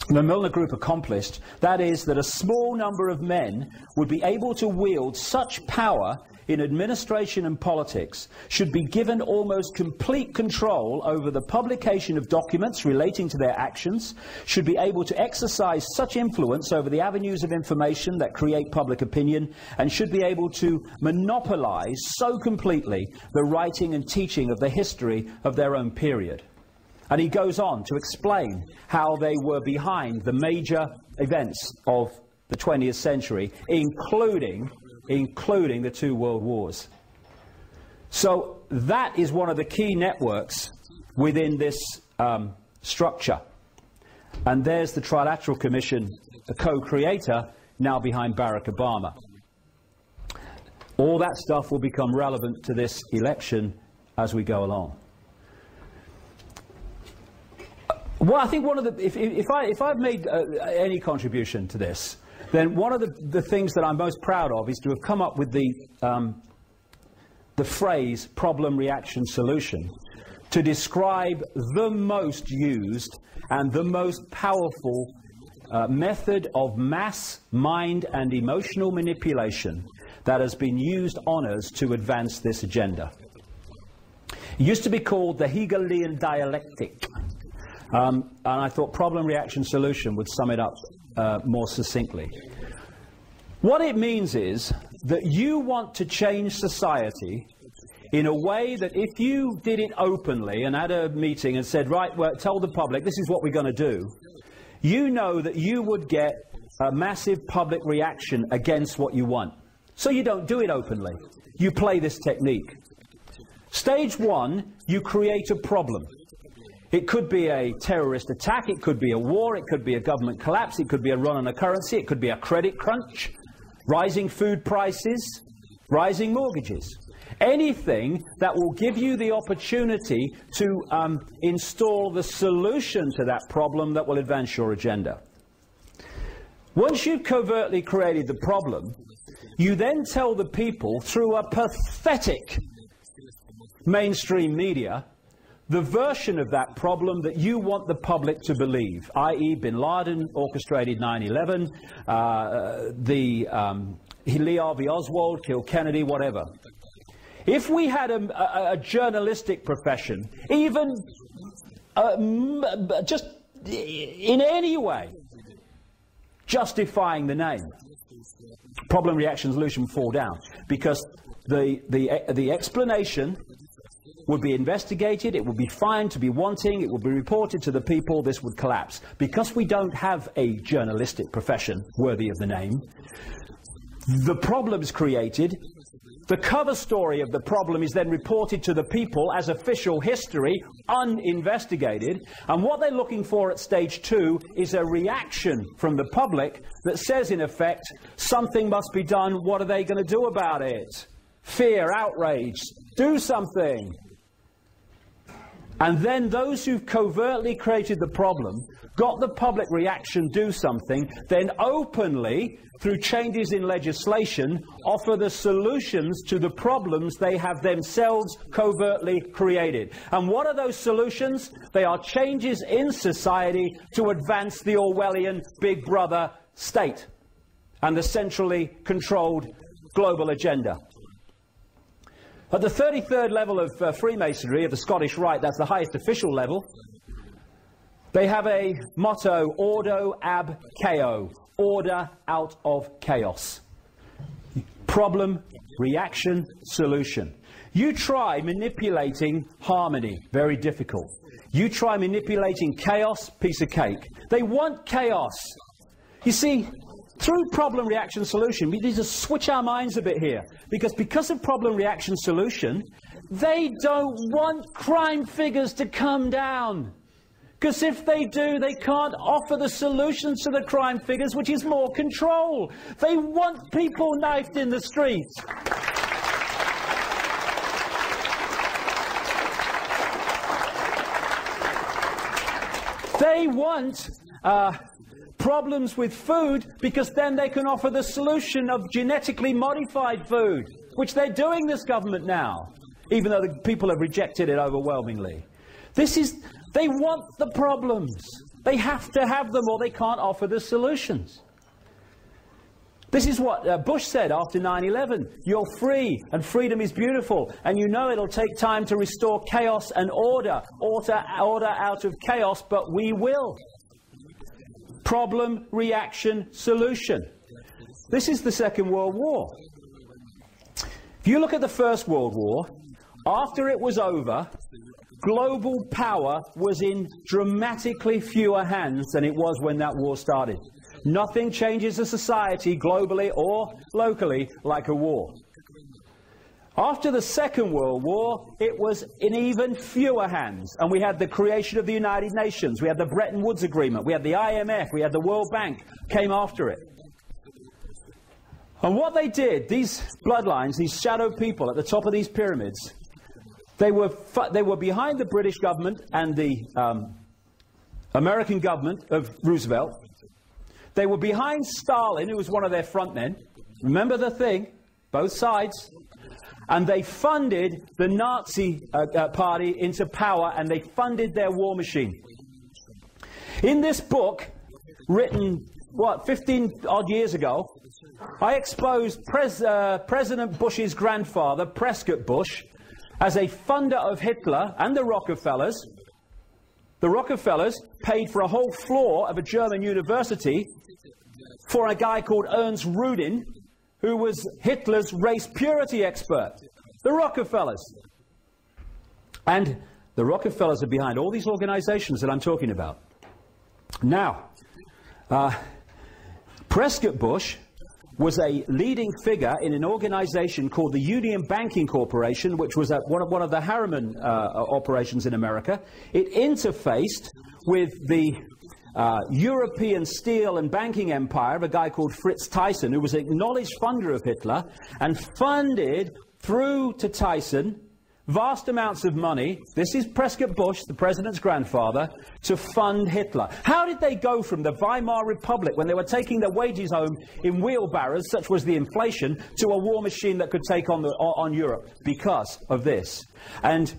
the Milner Group accomplished, that is, that a small number of men would be able to wield such power in administration and politics, should be given almost complete control over the publication of documents relating to their actions, should be able to exercise such influence over the avenues of information that create public opinion, and should be able to monopolize so completely the writing and teaching of the history of their own period. And he goes on to explain how they were behind the major events of the 20th century, including the 2 world wars. So that is one of the key networks within this structure. And there's the Trilateral Commission, the co-creator, now behind Barack Obama. All that stuff will become relevant to this election as we go along. Well, I think one of the, if I've made any contribution to this, then one of the things that I'm most proud of is to have come up with the phrase problem, reaction, solution to describe the most used and the most powerful method of mass, mind and emotional manipulation that has been used on us to advance this agenda. It used to be called the Hegelian dialectic. And I thought problem, reaction, solution would sum it up more succinctly. What it means is that you want to change society in a way that if you did it openly and had a meeting and said, right, well, tell the public this is what we're going to do, you know that you would get a massive public reaction against what you want. So you don't do it openly. You play this technique. Stage 1, you create a problem. It could be a terrorist attack, it could be a war, it could be a government collapse, it could be a run on a currency, it could be a credit crunch, rising food prices, rising mortgages. Anything that will give you the opportunity to install the solution to that problem that will advance your agenda. Once you've covertly created the problem, you then tell the people through a pathetic mainstream media the version of that problem that you want the public to believe, i.e. Bin Laden orchestrated 9/11, Lee Harvey Oswald killed Kennedy, whatever. If we had a journalistic profession, even just in any way justifying the name, problem, reaction, solution fall down, because the explanation would be investigated, it would be found to be wanting, it would be reported to the people, this would collapse. Because we don't have a journalistic profession worthy of the name, the problem's created, the cover story of the problem is then reported to the people as official history, uninvestigated, and what they're looking for at stage 2 is a reaction from the public that says, in effect, something must be done, what are they going to do about it? Fear, outrage, do something. And then those who've covertly created the problem, got the public reaction, do something, then openly, through changes in legislation, offer the solutions to the problems they have themselves covertly created. And what are those solutions? They are changes in society to advance the Orwellian Big Brother state and the centrally controlled global agenda. At the 33rd level of Freemasonry, of the Scottish Rite, that's the highest official level, they have a motto, Ordo ab chaos, order out of chaos. Problem, reaction, solution. You try manipulating harmony, very difficult. You try manipulating chaos, piece of cake. They want chaos. You see, through problem, reaction, solution, we need to switch our minds a bit here. Because of problem, reaction, solution, they don't want crime figures to come down. Because if they do, they can't offer the solutions to the crime figures, which is more control. They want people knifed in the streets. They want problems with food, because then they can offer the solution of genetically modified food, which they're doing, this government now, even though the people have rejected it overwhelmingly. They want the problems. They have to have them or they can't offer the solutions. This is what Bush said after 9/11. You're free and freedom is beautiful, and you know it'll take time to restore chaos and order out of chaos, but we will. Problem, reaction, solution. This is the Second World War. If you look at the First World War, after it was over, global power was in dramatically fewer hands than it was when that war started. Nothing changes a society globally or locally like a war. After the Second World War, it was in even fewer hands. And we had the creation of the United Nations. We had the Bretton Woods Agreement. We had the IMF. We had the World Bank came after it. And what they did, these bloodlines, these shadow people at the top of these pyramids, they were behind the British government and the American government of Roosevelt. They were behind Stalin, who was one of their front men. Remember the thing, both sides. And they funded the Nazi party into power, and they funded their war machine. In this book, written, 15-odd years ago, I exposed President Bush's grandfather, Prescott Bush, as a funder of Hitler and the Rockefellers. The Rockefellers paid for a whole floor of a German university for a guy called Ernst Rudin, who was Hitler's race purity expert. The Rockefellers. And the Rockefellers are behind all these organizations that I'm talking about. Now, Prescott Bush was a leading figure in an organization called the Union Banking Corporation, which was one of the Harriman operations in America. It interfaced with the European steel and banking empire of a guy called Fritz Thyssen, who was an acknowledged funder of Hitler, and funded through to Thyssen vast amounts of money. This is Prescott Bush, the president's grandfather, to fund Hitler. How did they go from the Weimar Republic, when they were taking their wages home in wheelbarrows, such was the inflation, to a war machine that could take on Europe? Because of this. And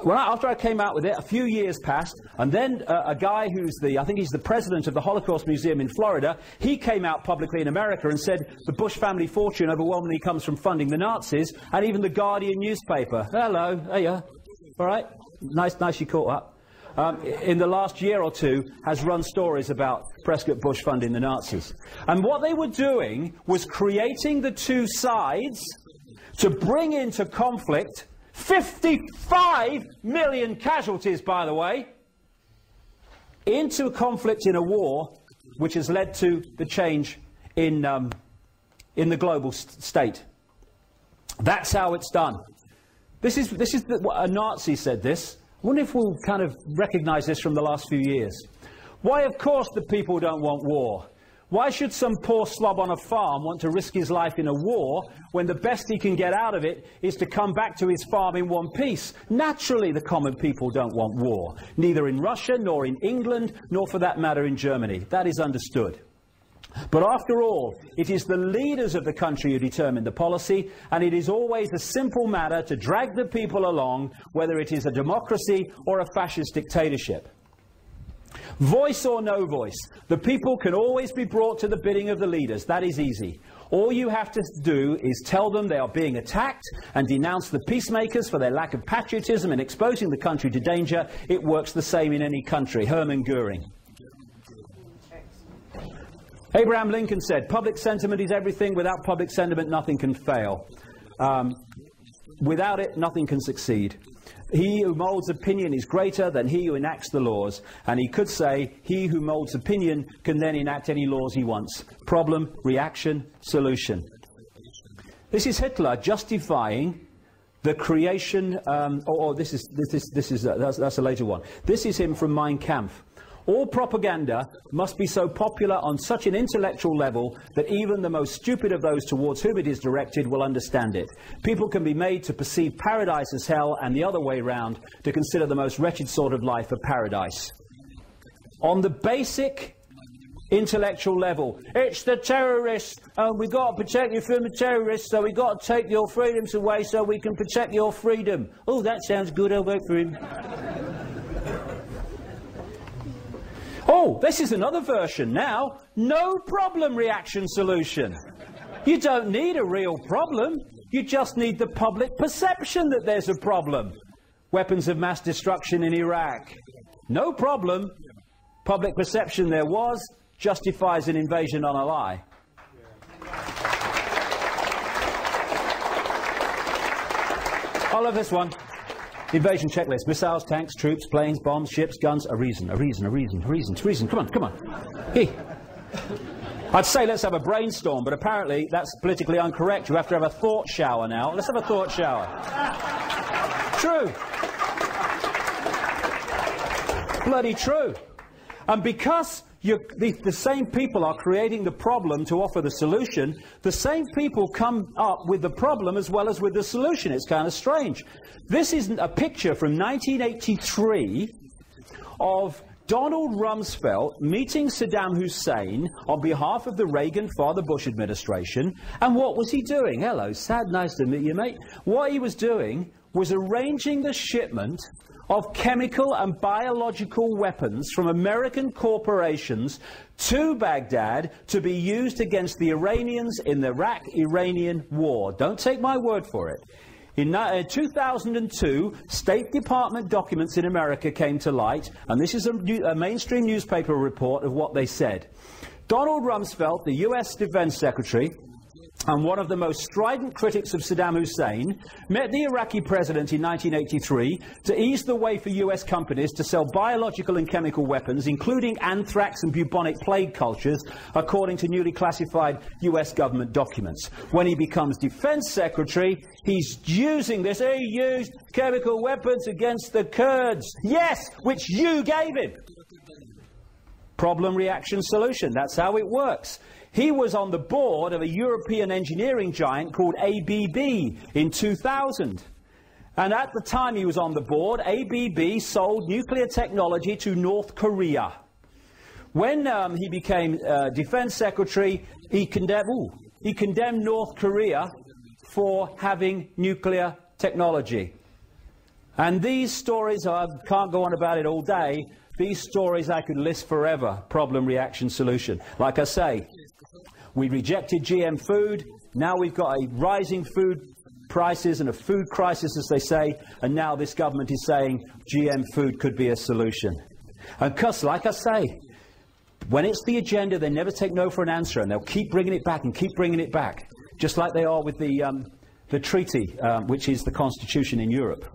after I came out with it, a few years passed, and then a guy who's I think he's the president of the Holocaust Museum in Florida, he came out publicly in America and said the Bush family fortune overwhelmingly comes from funding the Nazis, and even the Guardian newspaper. Hello, there you are. All right, nice you caught up. In the last year or two, has run stories about Prescott Bush funding the Nazis. And what they were doing was creating the two sides to bring into conflict 55 million casualties, by the way, into a conflict in a war, which has led to the change in the global state. That's how it's done. This is what a Nazi said this. I wonder if we'll kind of recognize this from the last few years. Why, of course, the people don't want war. Why should some poor slob on a farm want to risk his life in a war when the best he can get out of it is to come back to his farm in one piece? Naturally, the common people don't want war, neither in Russia, nor in England, nor for that matter in Germany. That is understood. But after all, it is the leaders of the country who determine the policy, and it is always a simple matter to drag the people along, whether it is a democracy or a fascist dictatorship. Voice or no voice, the people can always be brought to the bidding of the leaders. That is easy. All you have to do is tell them they are being attacked and denounce the peacemakers for their lack of patriotism and exposing the country to danger. It works the same in any country. Hermann Goering. Abraham Lincoln said, public sentiment is everything. Without public sentiment, nothing can fail. Without it, nothing can succeed. He who molds opinion is greater than he who enacts the laws. And he could say, he who molds opinion can then enact any laws he wants. Problem, reaction, solution. This is Hitler justifying the creation, that's a later one. This is him from Mein Kampf. All propaganda must be so popular on such an intellectual level that even the most stupid of those towards whom it is directed will understand it. People can be made to perceive paradise as hell and the other way round, to consider the most wretched sort of life a paradise. On the basic intellectual level, it's the terrorists, and we've got to protect you from the terrorists, so we've got to take your freedoms away so we can protect your freedom. Oh, that sounds good, I'll vote for him. Oh, this is another version now. No problem reaction solution. You don't need a real problem. You just need the public perception that there's a problem. Weapons of mass destruction in Iraq. No problem. Public perception there was justifies an invasion on a lie. I love this one. Invasion checklist. Missiles, tanks, troops, planes, bombs, ships, guns. A reason. Come on. Hey. I'd say let's have a brainstorm, but apparently that's politically incorrect. You have to have a thought shower now. Let's have a thought shower. True. Bloody true. And because the same people are creating the problem to offer the solution, the same people come up with the problem as well as with the solution. It's kind of strange. This is a picture from 1983 of Donald Rumsfeld meeting Saddam Hussein on behalf of the Reagan-Father Bush administration. And what was he doing? Hello, Sad, nice to meet you, mate. What he was doing was arranging the shipment of chemical and biological weapons from American corporations to Baghdad to be used against the Iranians in the Iraq-Iranian war. Don't take my word for it. In 2002, State Department documents in America came to light, and this is a mainstream newspaper report of what they said. Donald Rumsfeld, the US Defense Secretary, and one of the most strident critics of Saddam Hussein, met the Iraqi president in 1983 to ease the way for US companies to sell biological and chemical weapons, including anthrax and bubonic plague cultures, according to newly classified US government documents. When he becomes defense secretary, he's using this. He used chemical weapons against the Kurds. Yes, which you gave him. Problem, reaction, solution. That's how it works. He was on the board of a European engineering giant called ABB in 2000. And at the time he was on the board, ABB sold nuclear technology to North Korea. When he became defense secretary, he condemned North Korea for having nuclear technology. And these stories, I can't go on about it all day, these stories I could list forever. Problem, reaction, solution. Like I say, we rejected GM food. Now we've got a rising food prices and a food crisis, as they say. And now this government is saying GM food could be a solution. And because, like I say, when it's the agenda, they never take no for an answer. And they'll keep bringing it back and keep bringing it back. Just like they are with the treaty, which is the constitution in Europe.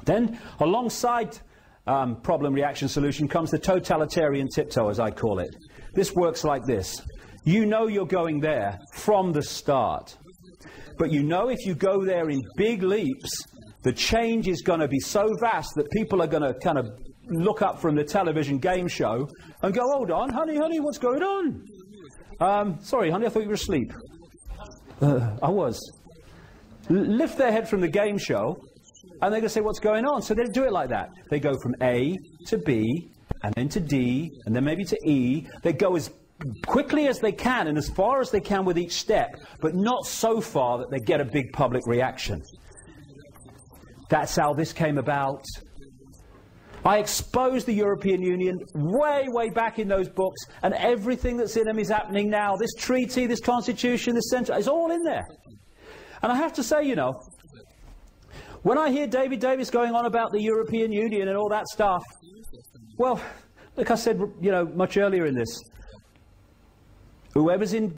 Then, alongside problem, reaction, solution comes the totalitarian tiptoe, as I call it. This works like this. You know you're going there from the start. But you know if you go there in big leaps, the change is going to be so vast that people are going to kind of look up from the television game show and go, hold on, honey, what's going on? Sorry, honey, I thought you were asleep. I was. Lift their head from the game show, and they're going to say, what's going on? So they do it like that. They go from A to B, and then to D, and then maybe to E. They go as quickly as they can and as far as they can with each step, but not so far that they get a big public reaction. That's how this came about. I exposed the European Union way back in those books, and everything that's in them is happening now. This treaty, this constitution, this central, it's all in there. And I have to say, you know, when I hear David Davis going on about the European Union and all that stuff, well, like I said, you know, much earlier in this, whoever's in